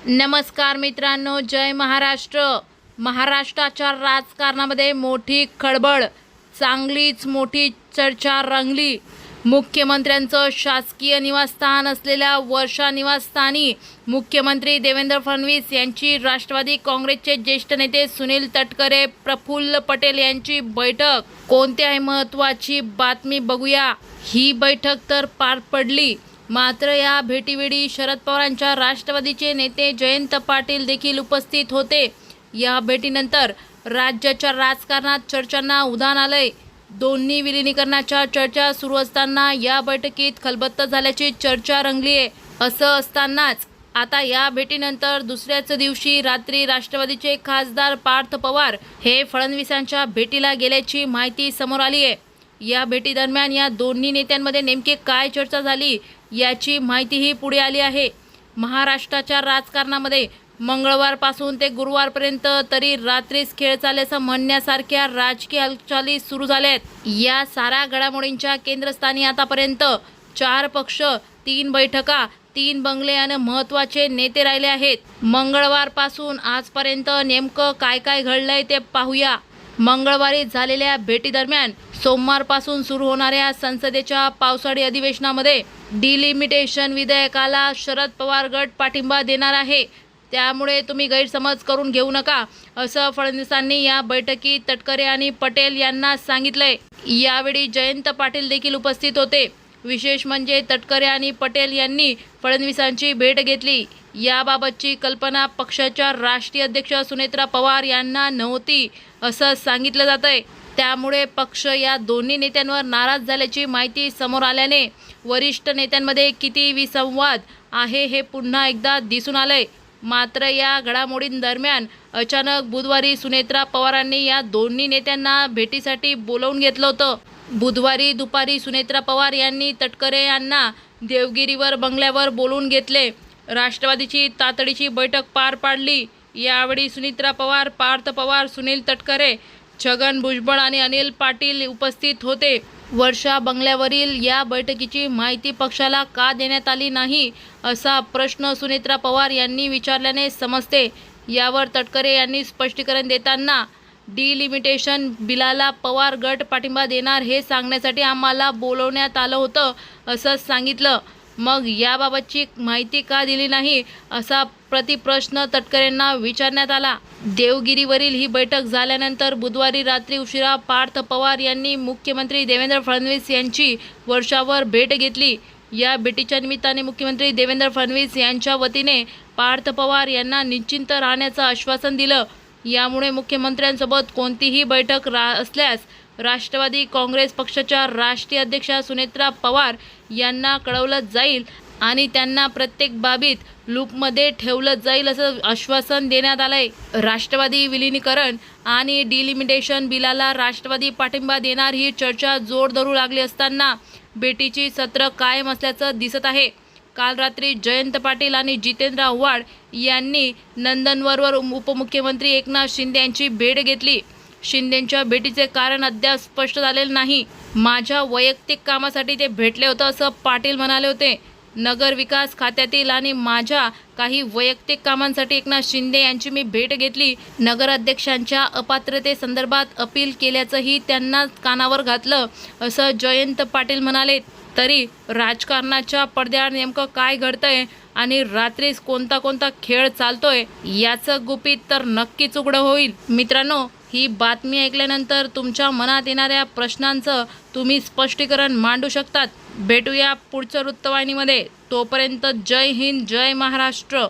नमस्कार मित्रांनो, जय महाराष्ट्र। महाराष्ट्राच्या राजकारणामध्ये मोठी खळबळ, चांगलीच मोठी चर्चा रंगली। मुख्यमंत्र्यांचं शासकीय निवासस्थान असलेल्या वर्षा निवासस्थानी मुख्यमंत्री देवेंद्र फडणवीस यांची राष्ट्रवादी काँग्रेसचे ज्येष्ठ नेते सुनील तटकरे, प्रफुल्ल पटेल यांची बैठक। कोणती आहे महत्त्वाची बातमी बघूया। ही बैठक तर पार पडली, मात्र या भेटीवेळी शरद पवारांच्या राष्ट्रवादीचे नेते जयंत पाटील देखील उपस्थित होते। या भेटीनंतर राज्याच्या राजकारणात चर्चांना उधाण आलंय। दोन्ही विलिनीकरणाच्या चर्चा सुरू असताना या बैठकीत खलबत्त झाल्याची चर्चा रंगली आहे। असं असतानाच आता या भेटीनंतर दुसऱ्याच दिवशी रात्री राष्ट्रवादीचे खासदार पार्थ पवार हे फडणवीसांच्या भेटीला गेल्याची माहिती समोर आली आहे। या भेटीदरम्यान या दोन्ही नेत्यांमध्ये नेमकी काय चर्चा झाली याची माहितीही पुढे आली आहे। महाराष्ट्राच्या राजकारणामध्ये मंगळवारपासून ते गुरुवारपर्यंत तरी रात्रीच खेळ चालल्याचं म्हणण्यासारख्या राजकीय हालचाली सुरू झाल्या आहेत। या साऱ्या घडामोडींच्या केंद्रस्थानी आतापर्यंत 4 पक्ष, 3 बैठका, 3 बंगले आणि महत्त्वाचे नेते राहिले आहेत। मंगळवारपासून आजपर्यंत नेमकं काय काय घडलंय ते पाहूया। मंगळवारी झालेल्या भेटीदरम्यान सोमवारपासून सुरू होणाऱ्या संसदेच्या पावसाळी अधिवेशनामध्ये डिलिमिटेशन विधेयकाला शरद पवार गट पाठिंबा देणार आहे, त्यामुळे तुम्ही गैरसमज करून घेऊ नका, असं फडणवीसांनी या बैठकीत तटकरे आणि पटेल यांना सांगितलंय। यावेळी जयंत पाटील देखील उपस्थित होते। विशेष म्हणजे तटकरे आणि पटेल यांनी फडणवीसांची भेट घेतली। याबाबतची कल्पना पक्षाच्या राष्ट्रीय अध्यक्ष सुनेत्रा पवार यांना नव्हती असं सांगितलं जातंय। त्यामुळे पक्ष या दोन्ही नेत्यांवर नाराज झाल्याची माहिती समोर आल्याने वरिष्ठ नेत्यांमध्ये किती विसंवाद आहे हे पुन्हा एकदा दिसून आलंय। मात्र या घडामोडींदरम्यान अचानक बुधवारी सुनेत्रा पवारांनी या दोन्ही नेत्यांना भेटीसाठी बोलावून घेतलं होतं। बुधवारी दुपारी सुनेत्रा पवार यांनी तटकरे यांना देवगिरीवर बंगल्यावर बोलवून घेतले। राष्ट्रवादीची तातडीची बैठक पार पाडली। यावेळी सुनेत्रा पवार, पार्थ पवार, सुनील तटकरे, छगन भुजबळ आणि अनिल पाटील उपस्थित होते। वर्षा बंगल्यावरील या बैठकीची माहिती पक्षाला का देण्यात आली नाही असा प्रश्न सुनेत्रा पवार यांनी विचारल्याने समजते। यावर तटकरे यांनी स्पष्टीकरण देताना डिलिमिटेशन बिलाला पवार गट पाठिंबा देणार हे सांगण्यासाठी आम्हाला बोलवण्यात आलं होतं असं सांगितलं। मग याबाबतची माहिती का दिली नाही असा प्रतिप्रश्न तटकरेंना विचारण्यात आला। देवगिरीवरील ही बैठक झाल्यानंतर बुधवारी रात्री उशिरा पार्थ पवार यांनी मुख्यमंत्री देवेंद्र फडणवीस यांची वर्षावर भेट घेतली। या भेटीच्या निमित्ताने मुख्यमंत्री देवेंद्र फडणवीस यांच्या वतीने पार्थ पवार यांना निश्चिंत राहण्याचं आश्वासन दिलं। यामुळे मुख्यमंत्र्यांसोबत कोणतीही बैठक असल्यास राष्ट्रवादी काँग्रेस पक्षाच्या राष्ट्रीय अध्यक्षा सुनेत्रा पवार यांना कळवलं जाईल आणि त्यांना प्रत्येक बाबीत लूपमध्ये ठेवलं जाईल असं आश्वासन देण्यात आलंय। राष्ट्रवादी विलिनीकरण आणि डिलिमिटेशन बिलाला राष्ट्रवादी पाठिंबा देणार ही चर्चा जोर धरू लागली असताना भेटीची सत्र कायम असल्याचं दिसत आहे। काल रात्री जयंत पाटील आणि जितेंद्र आव्हाड यांनी नंदनवरवर उपमुख्यमंत्री एकनाथ शिंदे यांची भेट घेतली। शिंदेंच्या भेटीचे कारण अद्याप स्पष्ट झालेलं नाही। माझ्या वैयक्तिक कामासाठी ते भेटले होते असं पाटील म्हणाले होते। नगर विकास खात्यातील आणि माझ्या काही वैयक्तिक कामांसाठी एकनाथ शिंदे यांची मी भेट घेतली। नगराध्यक्षांच्या अपात्रतेसंदर्भात अपील केल्याचंही त्यांना कानावर घातलं असं जयंत पाटील म्हणाले। तरी राजकारणाच्या पडद्याआड नेमकं काय घडतंय आणि रात्रीच कोणता खेळ चालतोय याचं गुपित तर नक्कीच उघडं होईल। मित्रांनो, ही बातमी ऐकल्यानंतर तुमच्या मनात येणाऱ्या प्रश्नांचं तुम्ही स्पष्टीकरण मांडू शकतात। भेटूया पुढच्या वृत्तवाहिनीमध्ये। तोपर्यंत जय हिंद, जय महाराष्ट्र।